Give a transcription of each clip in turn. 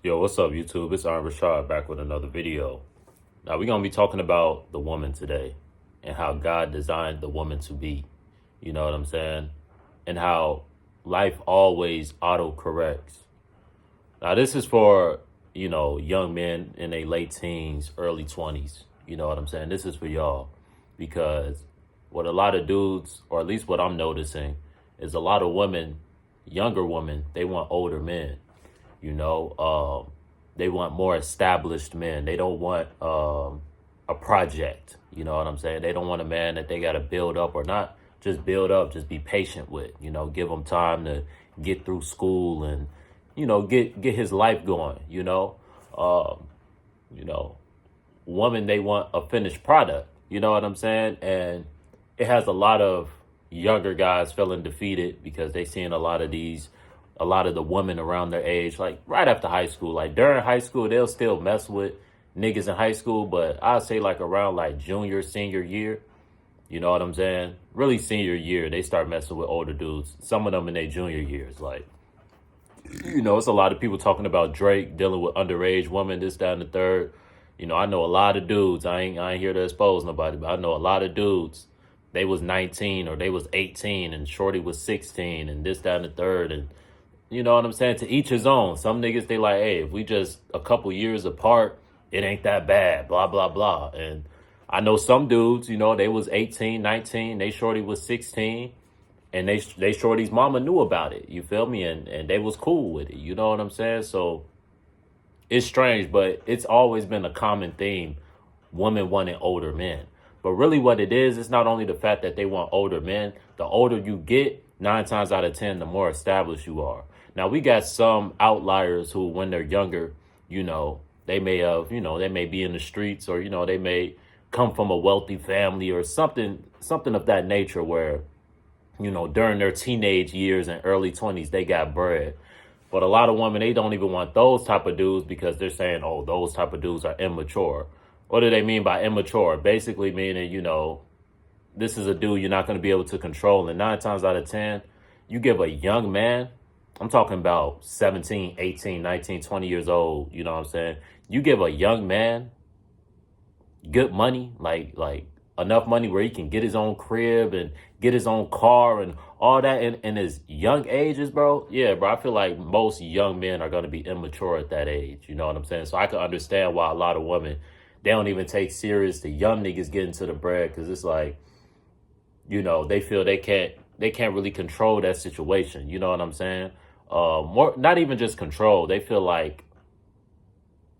Yo, what's up, YouTube? It's Richawd back with another video. Now, we're going to be talking about the woman today and how God designed the woman to be. You know what I'm saying? And how life always auto corrects. Now, this is for, young men in their late teens, early 20s. You know what I'm saying? This is for y'all. Because what a lot of dudes, or at least what I'm noticing, is a lot of women, younger women, they want older men. They want more established men. They don't want a project. You know what I'm saying? They don't want a man that they got to build up, or not just build up, just be patient with. Give him time to get through school and, get his life going. Women, they want a finished product. You know what I'm saying? And it has a lot of younger guys feeling defeated because they seeing a lot of the women around their age, like right after high school. Like during high school, they'll still mess with niggas in high school, but I'd say like around like junior, senior year, you know what I'm saying? Really senior year, they start messing with older dudes. Some of them in their junior years. Like, it's a lot of people talking about Drake dealing with underage women, this, that, and the third. I know a lot of dudes. I ain't here to expose nobody, but I know a lot of dudes. They was 19 or they was 18 and shorty was 16 and this, that, and the third. And you know what I'm saying? To each his own. Some niggas, they like, hey, if we just a couple years apart, it ain't that bad, blah, blah, blah. And I know some dudes, they was 18, 19, they shorty was 16, and they shorty's mama knew about it. You feel me? And they was cool with it. You know what I'm saying? So it's strange, but it's always been a common theme, women wanting older men. But really what it is, it's not only the fact that they want older men. The older you get, 9 times out of 10, the more established you are. Now, we got some outliers who, when they're younger, they may have, they may be in the streets, or, they may come from a wealthy family or something of that nature where, during their teenage years and early 20s, they got bread. But a lot of women, they don't even want those type of dudes because they're saying, oh, those type of dudes are immature. What do they mean by immature? Basically meaning, this is a dude you're not going to be able to control. And 9 times out of 10, you give a young man, I'm talking about 17, 18, 19, 20 years old, you know what I'm saying? You give a young man good money, like enough money where he can get his own crib and get his own car and all that in his young ages, bro. Yeah, bro, I feel like most young men are going to be immature at that age, you know what I'm saying? So I can understand why a lot of women, they don't even take serious the young niggas getting to the bread, because it's like, they feel they can't really control that situation. You know what I'm saying? More, not even just control. They feel like,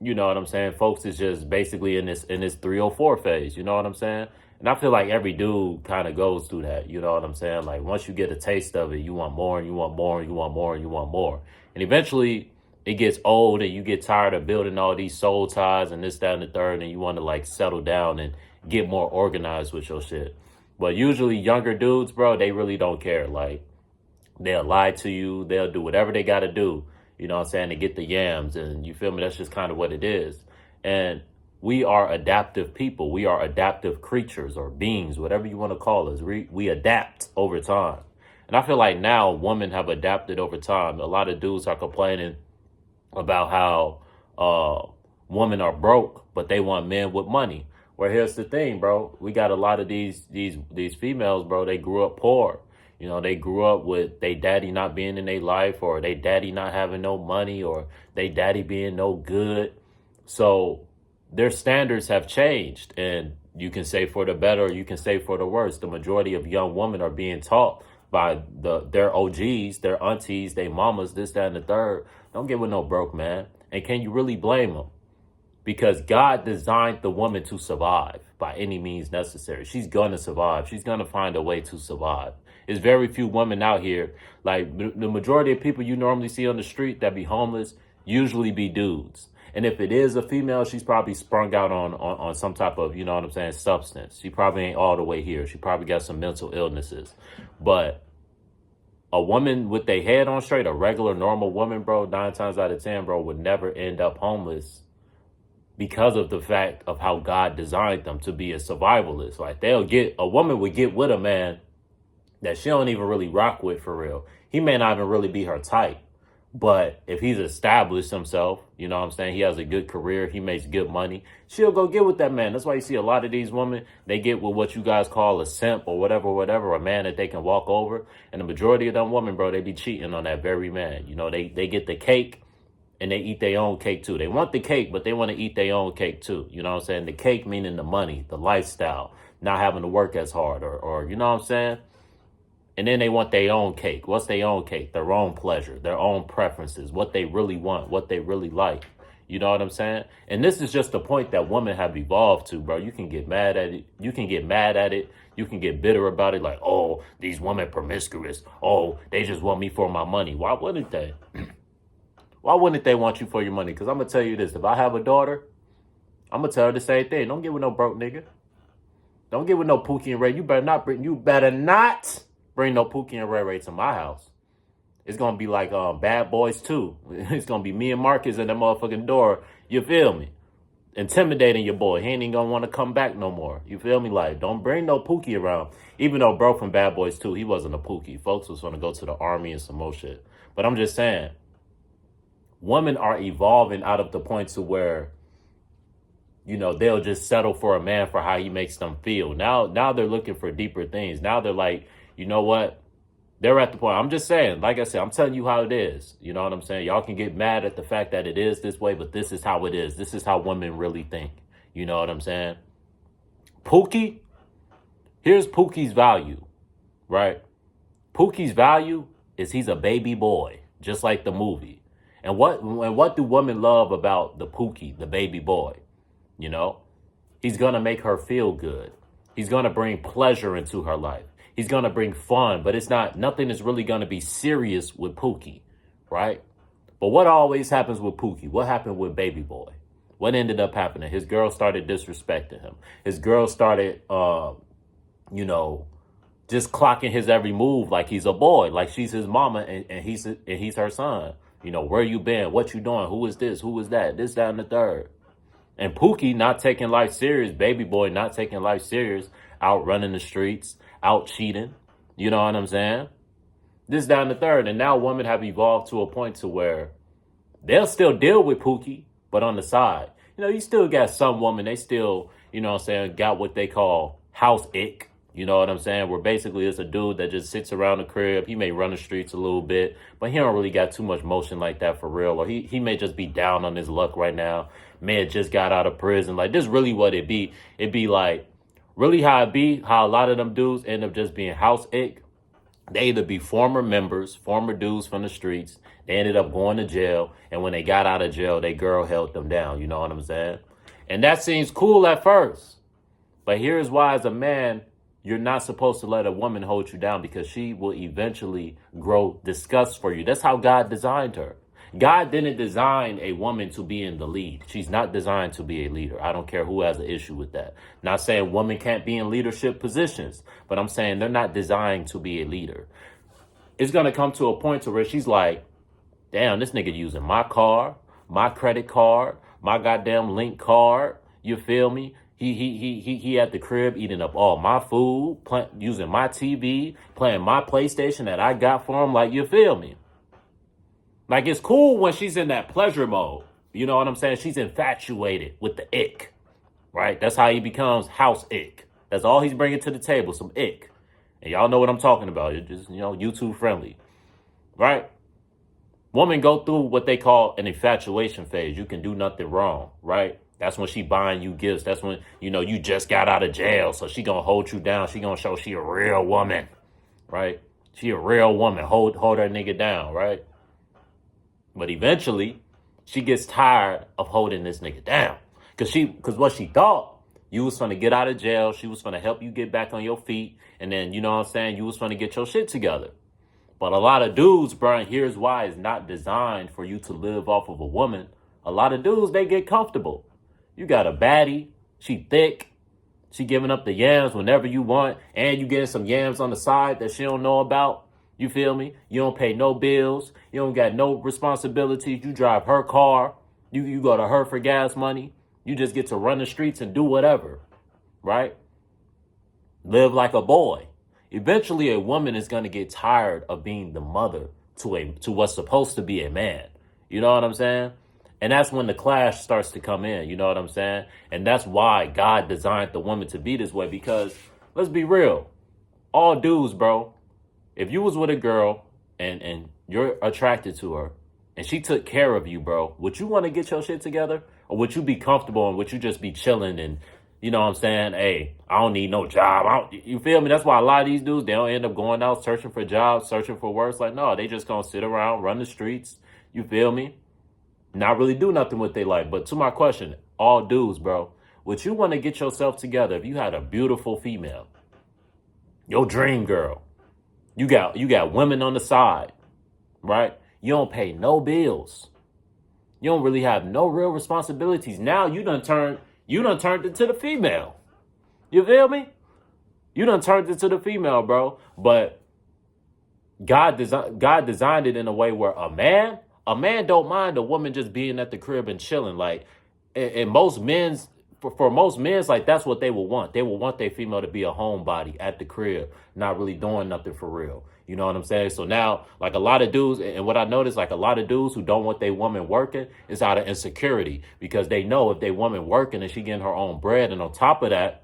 you know what I'm saying? Folks is just basically in this 304 phase. You know what I'm saying? And I feel like every dude kind of goes through that. You know what I'm saying? Like once you get a taste of it, you want more and you want more and you want more and you want more. And eventually it gets old and you get tired of building all these soul ties and this, that, and the third. And you want to like settle down and get more organized with your shit. But usually younger dudes, bro, they really don't care. Like they'll lie to you. They'll do whatever they got to do, you know what I'm saying, to get the yams. And you feel me? That's just kind of what it is. And we are adaptive people. We are adaptive creatures or beings, whatever you want to call us. We adapt over time. And I feel like now women have adapted over time. A lot of dudes are complaining about how women are broke, but they want men with money. Well, here's the thing, bro. We got a lot of these females, bro. They grew up poor. They grew up with they daddy not being in their life, or they daddy not having no money, or they daddy being no good. So their standards have changed, and you can say for the better, or you can say for the worse. The majority of young women are being taught by their OGs, their aunties, their mamas, this, that, and the third. Don't get with no broke man. And can you really blame them? Because God designed the woman to survive by any means necessary. She's going to survive. She's going to find a way to survive. There's very few women out here. Like the majority of people you normally see on the street that be homeless usually be dudes. And if it is a female, she's probably sprung out on some type of, you know what I'm saying, substance. She probably ain't all the way here. She probably got some mental illnesses. But a woman with their head on straight, a regular, normal woman, bro, 9 times out of 10, bro, would never end up homeless because of the fact of how God designed them to be a survivalist. Like a woman would get with a man that she don't even really rock with for real. He may not even really be her type. But if he's established himself, you know what I'm saying, he has a good career, he makes good money, she'll go get with that man. That's why you see a lot of these women, they get with what you guys call a simp or whatever, a man that they can walk over. And the majority of them women, bro, they be cheating on that very man. You know, they get the cake and they eat their own cake too. They want the cake, but they want to eat their own cake too. You know what I'm saying? The cake meaning the money, the lifestyle, not having to work as hard or you know what I'm saying? And then they want their own cake. What's their own cake? Their own pleasure, their own preferences, what they really want, what they really like. You know what I'm saying? And this is just the point that women have evolved to, bro. You can get mad at it. You can get mad at it. You can get bitter about it. Like, oh, these women promiscuous. Oh, they just want me for my money. Why wouldn't they? Why wouldn't they want you for your money? Because I'm going to tell you this. If I have a daughter, I'm going to tell her the same thing. Don't get with no broke nigga. Don't get with no Pookie and Ray. You better not bring no Pookie and Ray Ray to my house. It's going to be like Bad Boys 2. It's going to be me and Marcus at the motherfucking door. You feel me? Intimidating your boy. He ain't even going to want to come back no more. You feel me? Like, don't bring no Pookie around. Even though bro from Bad Boys 2, he wasn't a Pookie. Folks was going to go to the army and some more shit. But I'm just saying, women are evolving out of the point to where, you know, they'll just settle for a man for how he makes them feel. Now they're looking for deeper things. Now they're like, you know what? They're at the point. I'm just saying, like I said, I'm telling you how it is. You know what I'm saying? Y'all can get mad at the fact that it is this way, but this is how it is. This is how women really think. You know what I'm saying? Pookie, here's Pookie's value, right? Pookie's value is he's a baby boy, just like the movie. And what do women love about the Pookie, the baby boy? You know, he's going to make her feel good. He's going to bring pleasure into her life. He's going to bring fun, but nothing is really going to be serious with Pookie, right? But what always happens with Pookie? What happened with Baby Boy? What ended up happening? His girl started disrespecting him. His girl started, you know, just clocking his every move like he's a boy, like she's his mama and he's her son. You know, where you been? What you doing? Who is this? Who is that? This, that, and the third. And Pookie not taking life serious, Baby Boy not taking life serious, out running the streets, out cheating. You know what I'm saying? This, that, and the third. And now women have evolved to a point to where they'll still deal with Pookie, but on the side. You know, you still got some women, they still, you know what I'm saying, got what they call house ick. You know what I'm saying? Where basically it's a dude that just sits around the crib. He may run the streets a little bit, but he don't really got too much motion like that for real. Or he may just be down on his luck right now. Man just got out of prison. Like, this really what it be. It be like, really how it be, how a lot of them dudes end up just being house ick. They either be former members, former dudes from the streets. They ended up going to jail. And when they got out of jail, their girl held them down. You know what I'm saying? And that seems cool at first. But here's why, as a man, you're not supposed to let a woman hold you down, because she will eventually grow disgust for you. That's how God designed her. God didn't design a woman to be in the lead. She's not designed to be a leader. I don't care who has an issue with that. Not saying women can't be in leadership positions, but I'm saying they're not designed to be a leader. It's going to come to a point to where she's like, damn, this nigga using my car, my credit card, my goddamn link card. You feel me? He at the crib eating up all my food, using my TV, playing my PlayStation that I got for him. Like, you feel me? Like, it's cool when she's in that pleasure mode. You know what I'm saying? She's infatuated with the ick, right? That's how he becomes house ick. That's all he's bringing to the table, some ick. And y'all know what I'm talking about. It's just, you know, YouTube friendly, right? Women go through what they call an infatuation phase. You can do nothing wrong, right? That's when she buying you gifts. That's when, you know, you just got out of jail. So she gonna hold you down. She gonna show she a real woman, right? She a real woman. Hold her nigga down, right? But eventually, she gets tired of holding this nigga down. Because what she thought, you was gonna get out of jail. She was gonna help you get back on your feet. And then, you know what I'm saying, you was gonna get your shit together. But a lot of dudes, Brian, here's why it's not designed for you to live off of a woman. A lot of dudes, they get comfortable. You got a baddie, she thick, she giving up the yams whenever you want, and you getting some yams on the side that she don't know about. You feel me? You don't pay no bills, you don't got no responsibilities, you drive her car, you go to her for gas money, you just get to run the streets and do whatever, right? Live like a boy. Eventually, a woman is going to get tired of being the mother to what's supposed to be a man. You know what I'm saying? And that's when the clash starts to come in. You know what I'm saying? And that's why God designed the woman to be this way. Because let's be real, all dudes, bro. If you was with a girl and you're attracted to her and she took care of you, bro, would you want to get your shit together? Or would you be comfortable and would you just be chilling and, you know what I'm saying? Hey, I don't need no job. You feel me? That's why a lot of these dudes, they don't end up going out searching for jobs, searching for work. It's like, no, they just gonna sit around, run the streets. You feel me? Not really do nothing with their life. But to my question, all dudes, bro, would you want to get yourself together if you had a beautiful female? Your dream girl. You got women on the side, right? You don't pay no bills. You don't really have no real responsibilities. Now you done turned into the female. You feel me? You done turned into the female, bro. But God designed it in a way where a man don't mind a woman just being at the crib and chilling. Like, and most men's, for most men's, like, that's what they will want. They will want their female to be a homebody at the crib, not really doing nothing for real. You know what I'm saying? So now, like, a lot of dudes, and what I noticed, like, a lot of dudes who don't want their woman working is out of insecurity, because they know if they woman working and she getting her own bread, and on top of that,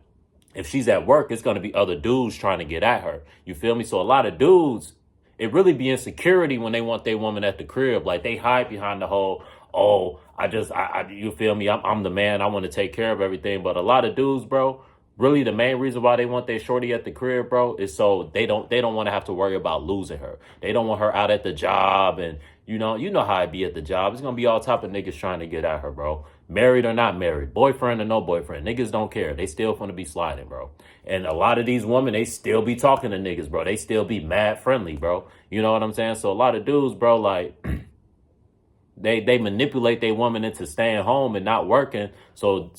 if she's at work, it's going to be other dudes trying to get at her. You feel me? So a lot of dudes, it really be insecurity when they want their woman at the crib. Like, they hide behind the whole, oh, you feel me? I'm the man. I want to take care of everything. But a lot of dudes, bro, really the main reason why they want their shorty at the crib, bro, is so they don't want to have to worry about losing her. They don't want her out at the job. And you know how it be at the job. It's going to be all type of niggas trying to get at her, bro. Married or not married, boyfriend or no boyfriend, niggas don't care. They still gonna be sliding, bro. And a lot of these women, they still be talking to niggas, bro. They still be mad friendly, bro. You know what I'm saying? So a lot of dudes, bro, like, they manipulate their woman into staying home and not working, so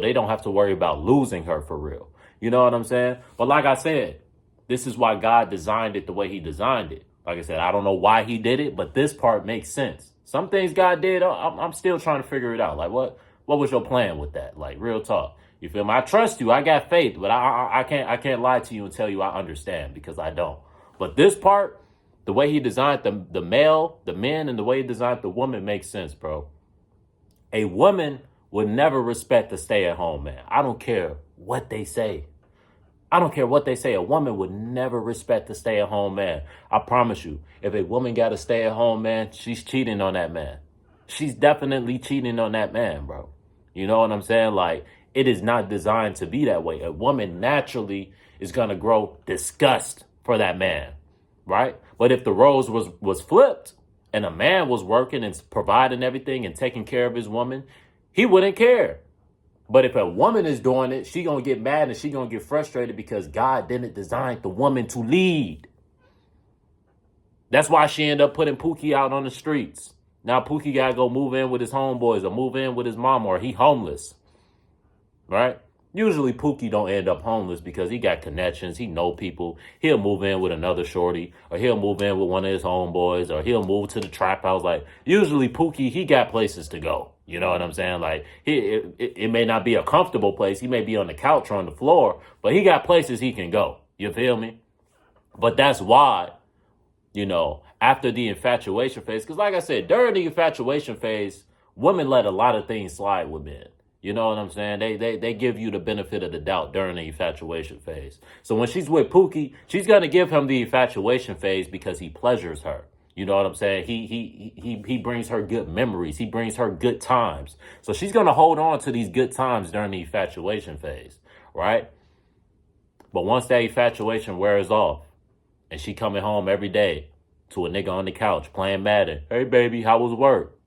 they don't have to worry about losing her for real. You know what I'm saying? But like I said, this is why God designed it the way he designed it. Like I said, I don't know why he did it, but this part makes sense. Some things God did, I'm still trying to figure it out. Like, what was your plan with that? Like, real talk. You feel me? I trust you. I got faith, but I can't lie to you and tell you I understand, because I don't. But this part, the way he designed the men, and the way he designed the woman makes sense, bro. A woman would never respect a stay-at-home man. I don't care what they say. I don't care what they say. A woman would never respect a stay-at-home man. I promise you, if a woman got a stay-at-home man, she's cheating on that man. She's definitely cheating on that man, bro. You know what I'm saying? Like, it is not designed to be that way. A woman naturally is going to grow disgust for that man, right? But if the roles was flipped and a man was working and providing everything and taking care of his woman, he wouldn't care. But if a woman is doing it, she going to get mad and she going to get frustrated, because God didn't design the woman to lead. That's why she ended up putting Pookie out on the streets. Now Pookie got to go move in with his homeboys or move in with his mama, or he homeless. Right? Usually Pookie don't end up homeless because he got connections. He know people. He'll move in with another shorty, or he'll move in with one of his homeboys, or he'll move to the trap house. Like, usually Pookie, he got places to go. You know what I'm saying? Like, it may not be a comfortable place. He may be on the couch or on the floor, but he got places he can go. You feel me? But that's why, you know, after the infatuation phase, because like I said, during the infatuation phase, women let a lot of things slide with men. You know what I'm saying? They give you the benefit of the doubt during the infatuation phase. So when she's with Pookie, she's going to give him the infatuation phase because he pleasures her. You know what I'm saying? He brings her good memories. He brings her good times. So she's going to hold on to these good times during the infatuation phase, right? But once that infatuation wears off and she coming home every day to a nigga on the couch playing Madden, hey, baby, how was work?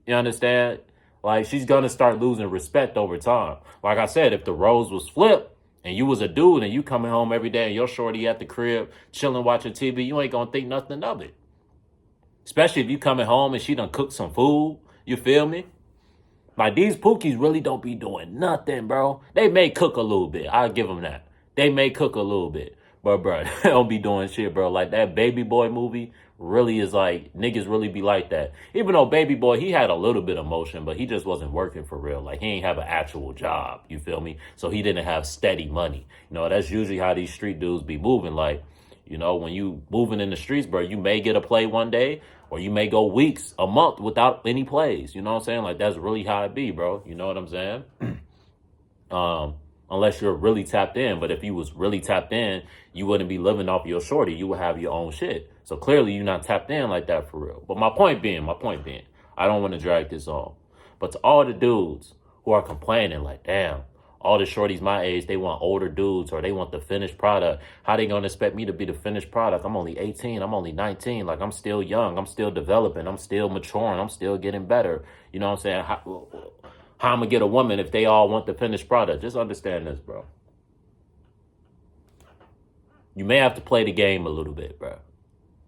You understand? Like, she's going to start losing respect over time. Like I said, if the roles was flipped and you was a dude and you coming home every day and your shorty at the crib chilling watching TV, you ain't going to think nothing of it. Especially if you coming home and she done cooked some food. You feel me? Like, these Pookies really don't be doing nothing, bro. They may cook a little bit. I'll give them that. They may cook a little bit. But, bro, they don't be doing shit, bro. Like, that Baby Boy movie really is like, niggas really be like that. Even though Baby Boy, he had a little bit of motion, but he just wasn't working for real. Like, he ain't have an actual job. You feel me? So he didn't have steady money. You know, that's usually how these street dudes be moving. Like, You know, when you moving in the streets, bro, you may get a play one day, or you may go weeks, a month without any plays. You know what I'm saying? Like, that's really how it be, bro. You know what I'm saying? Unless you're really tapped in. But if you was really tapped in, you wouldn't be living off your shorty. You would have your own shit. So clearly you're not tapped in like that for real. But my point being, I don't want to drag this on. But to all the dudes who are complaining like, damn, all the shorties my age, they want older dudes, or they want the finished product. How they going to expect me to be the finished product? I'm only 18. I'm only 19. Like, I'm still young. I'm still developing. I'm still maturing. I'm still getting better. You know what I'm saying? How I'm going to get a woman if they all want the finished product? Just understand this, bro. You may have to play the game a little bit, bro.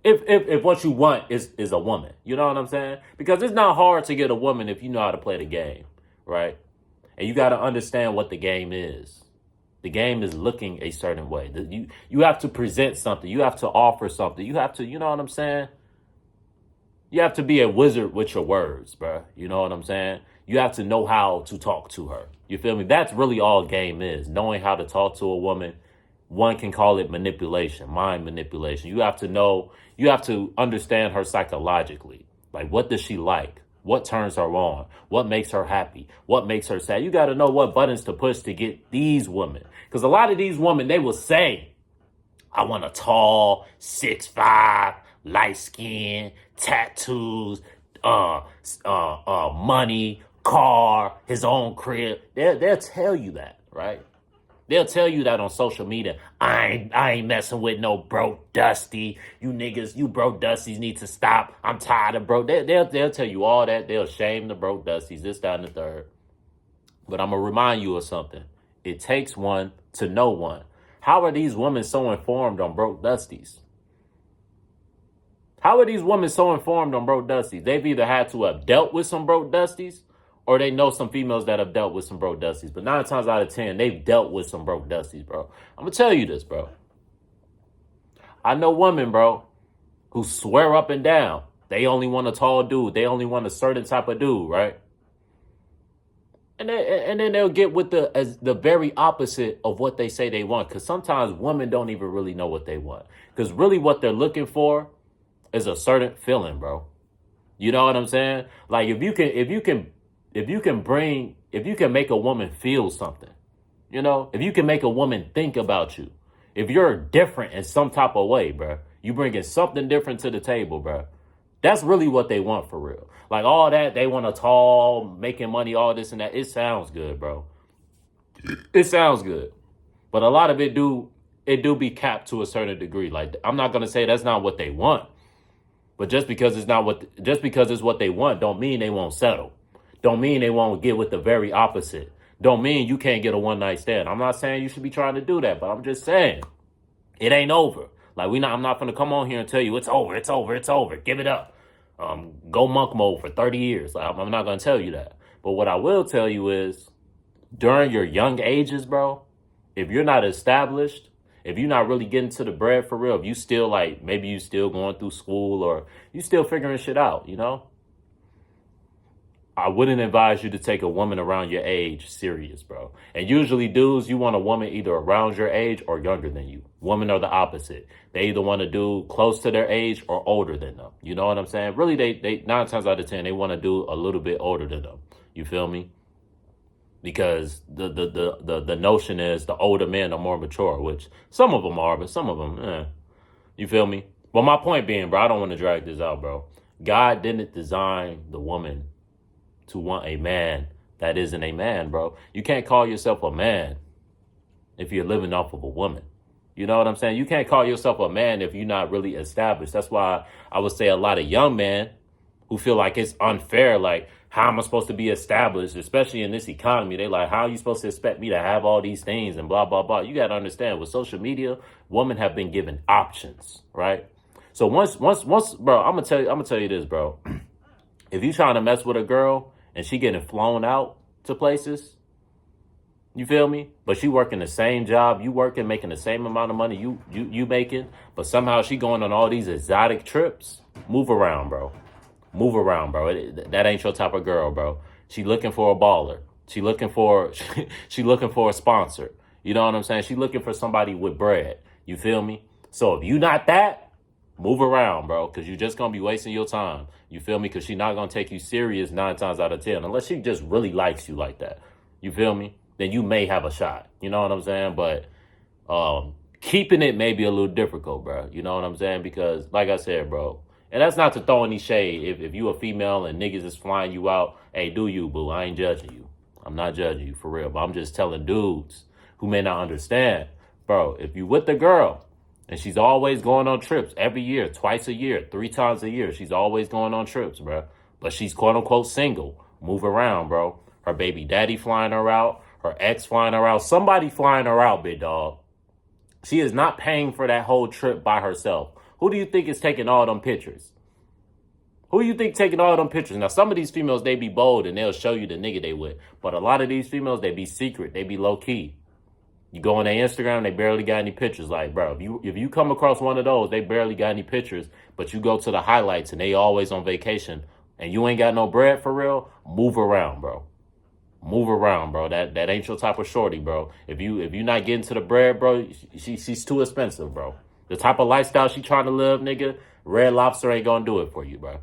If what you want is a woman. You know what I'm saying? Because it's not hard to get a woman if you know how to play the game, right? And you got to understand what the game is. The game is looking a certain way. You have to present something. You have to offer something. You have to, you know what I'm saying? You have to be a wizard with your words, bro. You know what I'm saying? You have to know how to talk to her. You feel me? That's really all game is. Knowing how to talk to a woman. One can call it manipulation, mind manipulation. You have to know, you have to understand her psychologically. Like, what does she like? What turns her on? What makes her happy? What makes her sad? You got to know what buttons to push to get these women. Because a lot of these women, they will say, I want a tall, 6'5", light skin, tattoos, money, car, his own crib. They'll tell you that, right? They'll tell you that on social media. I ain't messing with no broke Dusty. You niggas, you broke Dusties need to stop. I'm tired of broke. They'll tell you all that. They'll shame the broke Dusties, this, that, and the third. But I'm going to remind you of something. It takes one to know one. How are these women so informed on broke Dusties? How are these women so informed on broke Dusties? They've either had to have dealt with some broke Dusties, or they know some females that have dealt with some broke Dusties. But 9 times out of 10, they've dealt with some broke Dusties, bro. I'm going to tell you this, bro. I know women, bro, who swear up and down they only want a tall dude. They only want a certain type of dude, right? And then they'll get with the very opposite of what they say they want. Because sometimes women don't even really know what they want. Because really what they're looking for is a certain feeling, bro. You know what I'm saying? Like, if you can make a woman feel something, you know, if you can make a woman think about you, if you're different in some type of way, bro, you bringing something different to the table, bro. That's really what they want for real. Like, all that, they want a tall, making money, all this and that. It sounds good, bro. It sounds good. But a lot of it do be capped to a certain degree. Like, I'm not going to say that's not what they want. But just because it's what they want, don't mean they won't settle. Don't mean they won't get with the very opposite. Don't mean you can't get a one-night stand. I'm not saying you should be trying to do that, but I'm just saying it ain't over. Like, I'm not going to come on here and tell you it's over. Give it up. Go monk mode for 30 years. Like, I'm not going to tell you that. But what I will tell you is, during your young ages, bro, if you're not established, if you're not really getting to the bread for real, if you still like, maybe you still going through school or you still figuring shit out, you know, I wouldn't advise you to take a woman around your age serious, bro. And usually dudes, you want a woman either around your age or younger than you. Women are the opposite. They either want a dude close to their age or older than them. You know what I'm saying? Really, they 9 times out of 10, they want to do a little bit older than them. You feel me? Because the notion is the older men are more mature, which some of them are, but some of them, you feel me? But my point being, bro, I don't want to drag this out, bro. God didn't design the woman to want a man that isn't a man, bro. You can't call yourself a man if you're living off of a woman. You know what I'm saying? You can't call yourself a man if you're not really established. That's why I would say a lot of young men who feel like it's unfair, like, how am I supposed to be established, especially in this economy? They like, how are you supposed to expect me to have all these things and blah, blah, blah. You got to understand, with social media, women have been given options, right? So once, bro, I'm gonna tell you this, bro. If you trying to mess with a girl and she getting flown out to places, you feel me? But she working the same job, you working, making the same amount of money you making, but somehow she going on all these exotic trips. Move around, bro. Move around, bro. That ain't your type of girl, bro. She looking for a baller. She looking for a sponsor. You know what I'm saying? She looking for somebody with bread. You feel me? So if you not that, move around, bro, because you're just going to be wasting your time. You feel me? Because she's not going to take you serious 9 times out of 10, unless she just really likes you like that. You feel me? Then you may have a shot. You know what I'm saying? But keeping it may be a little difficult, bro. You know what I'm saying? Because, like I said, bro, and that's not to throw any shade. If you a female and niggas is flying you out, hey, do you, boo. I ain't judging you. I'm not judging you, for real. But I'm just telling dudes who may not understand. Bro, if you with the girl and she's always going on trips every year, twice a year, 3 times a year, she's always going on trips, bro. But she's quote unquote single. Move around, bro. Her baby daddy flying her out. Her ex flying her out. Somebody flying her out, big dog. She is not paying for that whole trip by herself. Who do you think is taking all them pictures? Who do you think taking all them pictures? Now, some of these females, they be bold and they'll show you the nigga they with. But a lot of these females, they be secret. They be low key. You go on their Instagram, they barely got any pictures. Like, bro, if you come across one of those, they barely got any pictures. But you go to the highlights and they always on vacation and you ain't got no bread for real, move around, bro. Move around, bro. That ain't your type of shorty, bro. If you not getting to the bread, bro, she's too expensive, bro. The type of lifestyle she trying to live, nigga, Red Lobster ain't gonna do it for you, bro.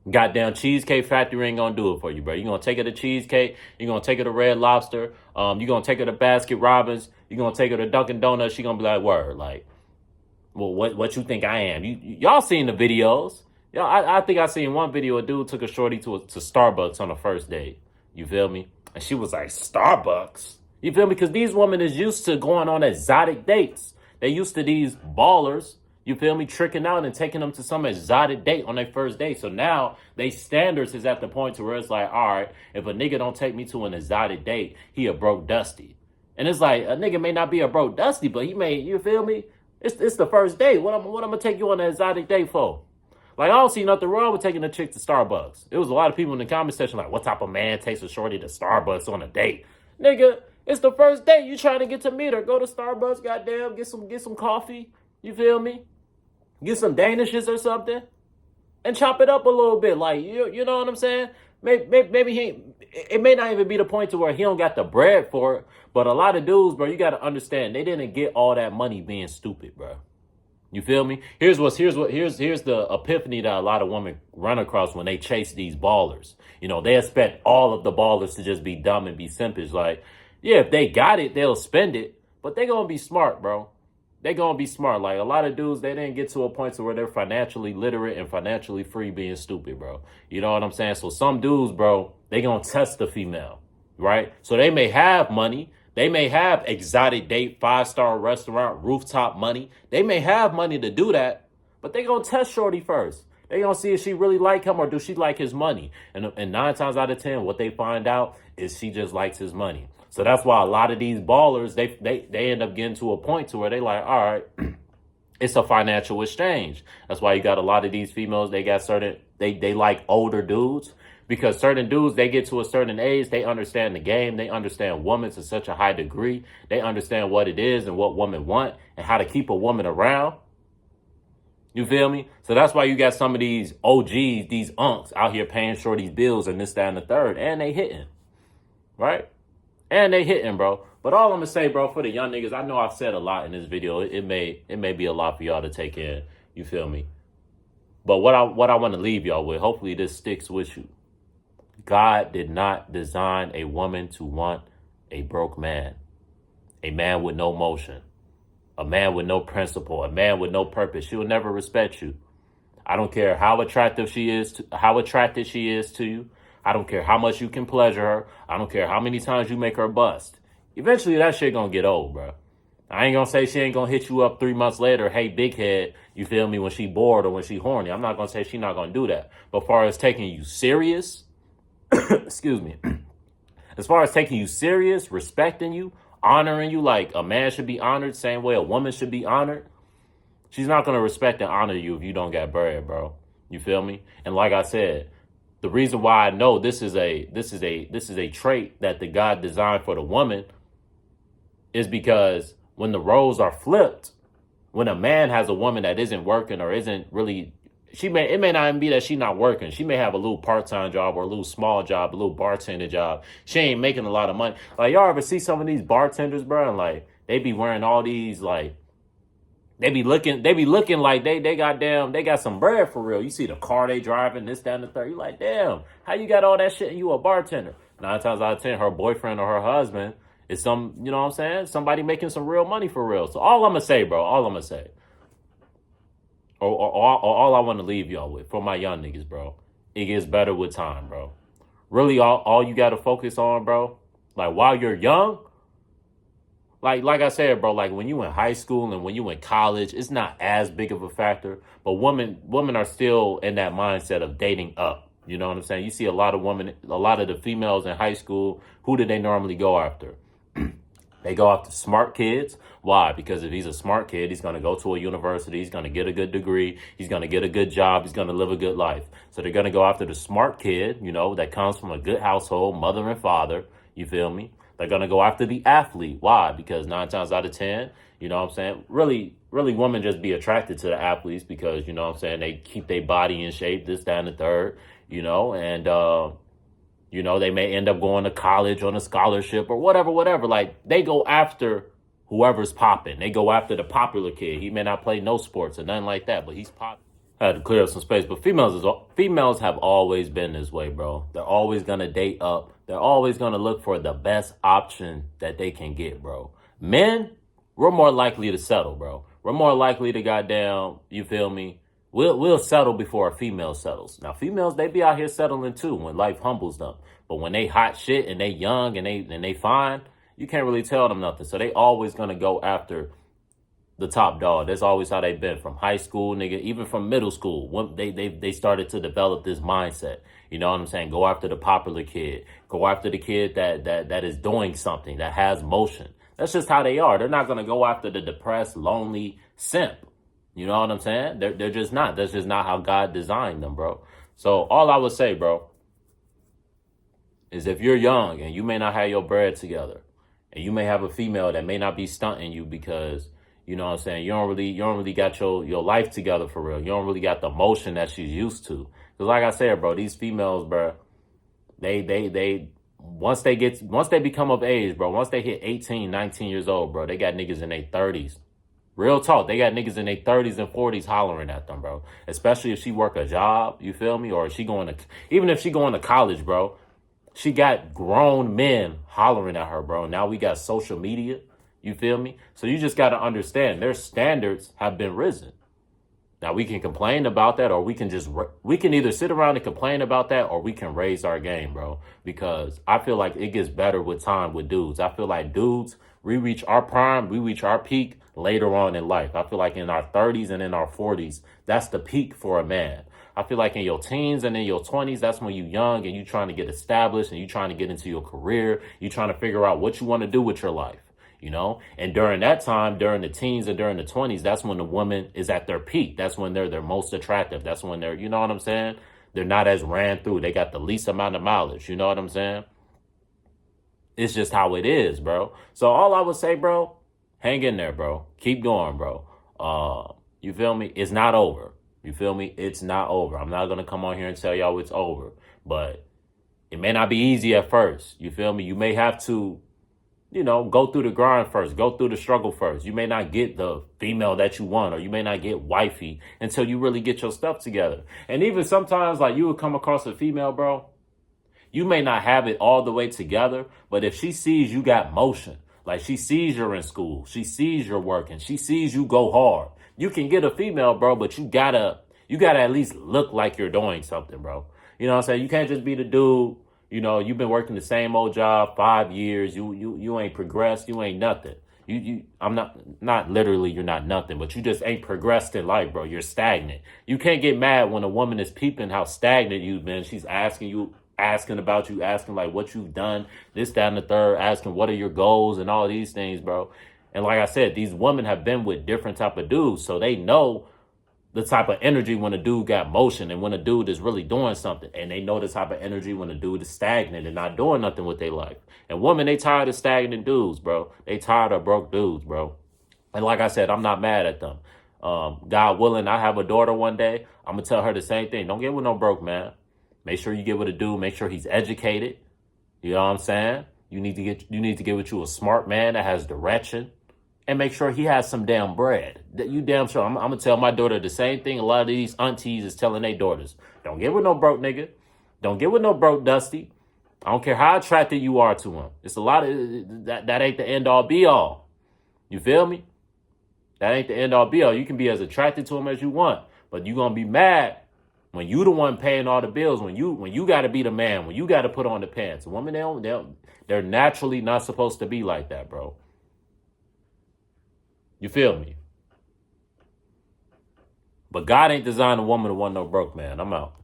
Goddamn Cheesecake Factory ain't gonna do it for you, bro. You gonna take her to Cheesecake, you gonna take her to Red Lobster, you gonna take her to Baskin Robbins, you gonna take her to Dunkin' Donuts, she gonna be like, word, like, well, what you think I am? Y'all seen the videos. Y'all, I think I seen one video, a dude took a shorty to Starbucks on the first date. You feel me? And she was like, Starbucks? You feel me? Because these women is used to going on exotic dates. They used to these ballers, you feel me, tricking out and taking them to some exotic date on their first date. So now they standards is at the point to where it's like, all right, if a nigga don't take me to an exotic date, he a broke dusty. And it's like, a nigga may not be a broke dusty, but he may, you feel me? It's the first date. What I'm gonna take you on an exotic date for? Like, I don't see nothing wrong with taking a chick to Starbucks. There was a lot of people in the comment section like, what type of man takes a shorty to Starbucks on a date? Nigga, it's the first date. You trying to get to meet her. Go to Starbucks, goddamn, get some coffee. You feel me? Get some Danishes or something. And chop it up a little bit. Like, you know what I'm saying? Maybe it may not even be the point to where he don't got the bread for it. But a lot of dudes, bro, you got to understand, they didn't get all that money being stupid, bro. You feel me? Here's the epiphany that a lot of women run across when they chase these ballers. You know, they expect all of the ballers to just be dumb and be simpish. Like, yeah, if they got it, they'll spend it, but they gonna be smart, bro. They gonna be smart. Like, a lot of dudes, they didn't get to a point to where they're financially literate and financially free being stupid, bro. You know what I'm saying? So some dudes, bro, they gonna test the female, right? So they may have money. They may have exotic date, 5-star restaurant, rooftop money. They may have money to do that, but they gonna test shorty first. They gonna see if she really like him or do she like his money. And 9 times out of 10, what they find out is she just likes his money. So that's why a lot of these ballers, they end up getting to a point to where they like, all right, it's a financial exchange. That's why you got a lot of these females, they got certain, they like older dudes. Because certain dudes, they get to a certain age, they understand the game. They understand women to such a high degree. They understand what it is and what women want and how to keep a woman around. You feel me? So that's why you got some of these OGs, these unks out here paying shorties bills and this, that, and the third. And they hitting. Right? And they hitting, bro. But all I'm going to say, bro, for the young niggas, I know I've said a lot in this video. It may be a lot for y'all to take in. You feel me? But what I want to leave y'all with, hopefully this sticks with you. God did not design a woman to want a broke man, a man with no motion, a man with no principle, a man with no purpose. She will never respect you. I don't care how attractive she is, how attracted she is to you. I don't care how much you can pleasure her. I don't care how many times you make her bust. Eventually that shit gonna get old, bro. I ain't gonna say she ain't gonna hit you up 3 months later, hey, big head, you feel me, when she bored or when she horny. I'm not gonna say she not gonna do that. But as far as taking you serious, excuse me, as far as taking you serious, respecting you, honoring you like a man should be honored, same way a woman should be honored, she's not going to respect and honor you if you don't got bread, bro. You feel me? And like I said, the reason why I know this is a trait that the God designed for the woman is because when the roles are flipped, when a man has a woman that isn't working or isn't really, it may not even be that she's not working. She may have a little part-time job or a little small job, a little bartender job. She ain't making a lot of money. Like, y'all ever see some of these bartenders, bro? And like, they be wearing all these like They be looking like they got some bread for real. You see the car they driving, this, that, and the third. You like, damn, how you got all that shit and you a bartender? 9 times out of 10, her boyfriend or her husband is some, you know what I'm saying? Somebody making some real money for real. So all I'm gonna say, bro, all I'm gonna say, or all I want to leave y'all with for my young niggas, bro, it gets better with time, bro. Really, all you got to focus on, bro, like while you're young, like I said, bro, like when you in high school and when you in college, it's not as big of a factor. But women are still in that mindset of dating up. You know what I'm saying? You see a lot of women, a lot of the females in high school. Who do they normally go after? They go after smart kids. Why? Because if he's a smart kid, he's going to go to a university. He's going to get a good degree. He's going to get a good job. He's going to live a good life. So they're going to go after the smart kid, you know, that comes from a good household, mother and father. You feel me? They're going to go after the athlete. Why? Because 9 times out of 10, you know what I'm saying? Really women just be attracted to the athletes because, you know what I'm saying, they keep their body in shape, this, that, and the third, you know, and, you know, they may end up going to college on a scholarship or whatever. Like, they go after whoever's popping. They go after the popular kid. He may not play no sports or nothing like that, but he's popping. I had to clear up some space, but females have always been this way, bro. They're always gonna date up. They're always gonna look for the best option that they can get, bro. Men, we're more likely to settle, bro. We're more likely to goddamn, you feel me? We'll settle before a female settles. Now, females, they be out here settling too when life humbles them. But when they hot shit and they young and they fine, you can't really tell them nothing. So they always gonna go after the top dog. That's always how they've been from high school, nigga, even from middle school. When they started to develop this mindset. You know what I'm saying? Go after the popular kid. Go after the kid that is doing something, that has motion. That's just how they are. They're not gonna go after the depressed, lonely simp. You know what I'm saying? They're just not. That's just not how God designed them, bro. So all I would say, bro, is if you're young and you may not have your bread together, and you may have a female that may not be stunting you because, you know what I'm saying, you don't really got your life together for real. You don't really got the motion that she's used to. Because like I said, bro, these females, bro, they once they become of age, bro, once they hit 18, 19 years old, bro, they got niggas in their 30s. Real talk, they got niggas in their 30s and 40s hollering at them, bro. Especially if she work a job, you feel me? Or if she even if she going to college, bro, she got grown men hollering at her, bro. Now we got social media, you feel me? So you just got to understand their standards have been risen. Now we can complain about that, or we can either sit around and complain about that, or we can raise our game, bro. Because I feel like it gets better with time with dudes. I feel like dudes, we reach our prime, we reach our peak later on in life. I feel like in our 30s and in our 40s, that's the peak for a man. I feel like in your teens and in your 20s, that's when you're young and you're trying to get established and you're trying to get into your career. You're trying to figure out what you want to do with your life. You know, and during that time, during the teens and during the 20s, that's when the woman is at their peak. That's when they're their most attractive. That's when they're, you know what I'm saying? They're not as ran through. They got the least amount of mileage. You know what I'm saying? It's just how it is, bro. So all I would say, bro, hang in there, bro. Keep going, bro. You feel me? It's not over. You feel me? It's not over. I'm not going to come on here and tell y'all it's over, but it may not be easy at first. You feel me? You may have to, you know, go through the grind first, go through the struggle first. You may not get the female that you want, or you may not get wifey until you really get your stuff together. And even sometimes, like, you would come across a female, bro, you may not have it all the way together, but if she sees you got motion, like she sees you're in school, she sees you're working, she sees you go hard, you can get a female, bro, but you gotta at least look like you're doing something, bro. You know what I'm saying? You can't just be the dude. You know, you've been working the same old job 5 years. You ain't progressed. You ain't nothing. I'm not literally you're not nothing, but you just ain't progressed in life, bro. You're stagnant. You can't get mad when a woman is peeping how stagnant you've been. She's asking about you, asking like what you've done, this, that, and the third, asking what are your goals and all these things, bro. And like I said, these women have been with different type of dudes, so they know the type of energy when a dude got motion and when a dude is really doing something. And they know the type of energy when a dude is stagnant and not doing nothing with their life. And women, they tired of stagnant dudes, bro. They tired of broke dudes, bro. And like I said, I'm not mad at them. God willing, I have a daughter one day. I'm going to tell her the same thing. Don't get with no broke man. Make sure you get with a dude. Make sure he's educated. You know what I'm saying? You need to get with you a smart man that has direction and make sure he has some damn bread. That you damn sure. I'm gonna tell my daughter the same thing a lot of these aunties is telling their daughters. Don't get with no broke nigga. Don't get with no broke Dusty. I don't care how attracted you are to him. It's a lot of that ain't the end all be all. You feel me? That ain't the end all be all. You can be as attracted to him as you want, but you gonna be mad when you the one paying all the bills. When you got to be the man. When you got to put on the pants. Women they're naturally not supposed to be like that, bro. You feel me? But God ain't designed a woman to want no broke man. I'm out.